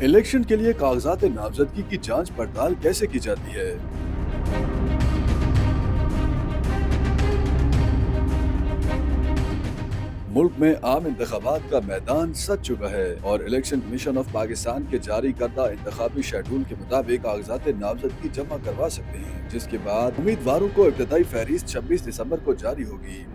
Election के लिए कागजात नामजदगी की जांच पड़ताल कैसे की जाती है? मुल्क में आम इंतखाबात का मैदान सज चुका है और इलेक्शन कमीशन ऑफ पाकिस्तान के जारी करदा इंतखाबी शेड्यूल के मुताबिक कागजात नामजदगी जमा करवा सकते हैं, जिसके बाद उम्मीदवारों को इब्तदाई फहरिस्त 26 दिसंबर को जारी होगी।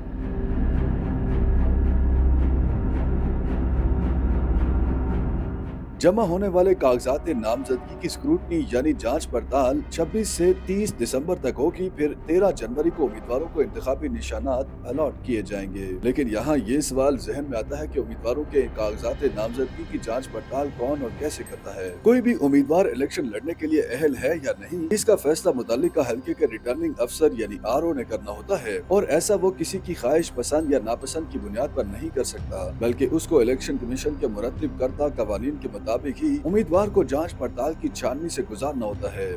जमा होने वाले कागजात नामजदगी की स्क्रूटनी यानी जांच पड़ताल 26 से 30 दिसंबर तक होगी। फिर 13 जनवरी को उम्मीदवारों को इंतखाबी निशानात अलॉट किए जाएंगे। लेकिन यहाँ ये सवाल जहन में आता है कि उम्मीदवारों के कागजात नामजदगी की जांच पड़ताल कौन और कैसे करता है। कोई भी उम्मीदवार इलेक्शन लड़ने के लिए अहल है या नहीं, इसका फैसला मुतल्लिका हल्के के रिटर्निंग अफसर यानी RO ने करना होता है, और ऐसा वो किसी की ख्वाहिश पसंद या नापसंद की बुनियाद पर नहीं कर सकता, बल्कि उसको इलेक्शन कमीशन के मुरत्तिब करदा कवानीन के मुताबिक ही उम्मीदवार को जांच पड़ताल की छाननी से गुजारना होता है।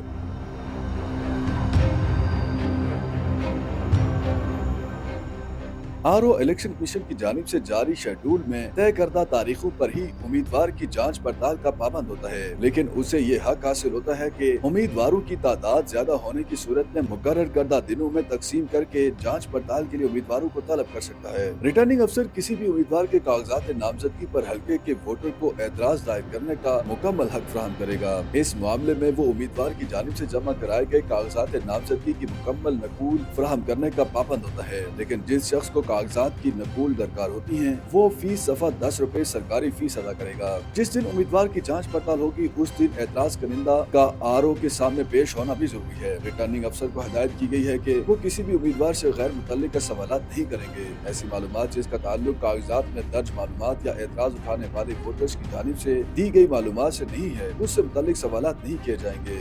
RO इलेक्शन कमीशन की जानिब से जारी शेड्यूल में तय करदा तारीखों पर ही उम्मीदवार की जांच पड़ताल का पाबंद होता है, लेकिन उसे ये हक हासिल होता है कि उम्मीदवारों की तादाद ज्यादा होने की सूरत में मुकर्रर करदा दिनों में तकसीम करके जांच पड़ताल के लिए उम्मीदवारों को तलब कर सकता है। रिटर्निंग अफसर किसी भी उम्मीदवार के कागजात नामजदगी पर हल्के के वोटर को एतराज दायर करने का मुकम्मल हक फराहम करेगा। इस मामले में वो उम्मीदवार की जानिब से जमा कराए गए कागजात नामजदगी की मुकम्मल नकूल फराहम करने का पाबंद होता है, लेकिन जिस शख्स को कागजात की नकूल दरकार होती हैं, वो फीस सफा 10 रुपए सरकारी फीस अदा करेगा। जिस दिन उम्मीदवार की जांच पड़ताल होगी, उस दिन एतराज करिंदा का RO के सामने पेश होना भी जरूरी है। रिटर्निंग अफसर को हिदायत की गई है कि वो किसी भी उम्मीदवार से गैर मुतल्लिका सवालात नहीं करेंगे। ऐसी मालूमात जिसका ताल्लुक कागजात में दर्ज मालूमात या एतराज उठाने वाले वोटर्स की जानिब से दी गई मालूमात से नहीं है, उससे मुतल्लिक सवालात नहीं किए जाएंगे।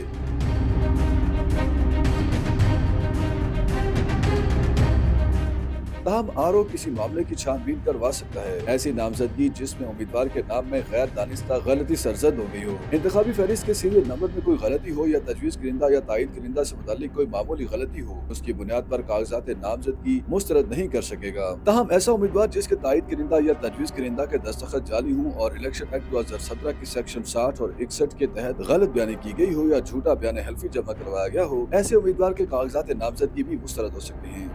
ताहम RO किसी मामले की छानबीन करवा सकता है। ऐसी नामजदगी जिसमें उम्मीदवार के नाम में गैर दानिस्ता गलती सरजद हो गई हो, इंतखाबी फहरिस्त के सीरियल नंबर में कोई गलती हो, या तजवीज़ करिंदा या तायीद करिंदा से मुताल्लिक कोई मामूली गलती हो, उसकी बुनियाद पर कागजात नामजदगी मुस्तरद नहीं कर सकेगा। ताहम ऐसा उम्मीदवार जिसके तायीद करिंदा या तजवीज़ करिंदा के दस्तखत जाली हों और इलेक्शन एक्ट 2017 की सेक्शन 60 और 61 के तहत गलत बयानी की गई हो या झूठा बयान हल्फी जमा करवाया गया हो, ऐसे उम्मीदवार के कागजात नामजदगी भी मुस्तरद हो सकते हैं।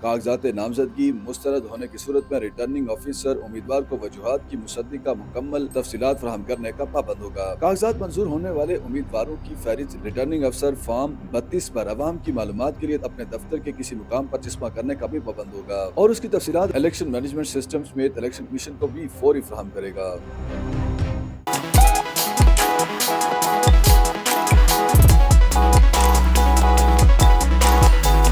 कागजात नामजदगी मुस्तरद होने की सूरत में रिटर्निंग ऑफिसर उम्मीदवार को वजूहात की मुसद्दिक का मुकम्मल तफसीलात फराहम करने का पाबंद होगा। कागजात मंजूर होने वाले उम्मीदवारों की फहरिस्त रिटर्निंग अफसर फॉर्म 32 पर अवाम की मालूमात के लिए अपने दफ्तर के किसी मुकाम पर जमा करने का भी पाबंद होगा, और उसकी तफसीलात इलेक्शन मैनेजमेंट सिस्टम समेत इलेक्शन कमीशन को भी फौरी फराहम करेगा।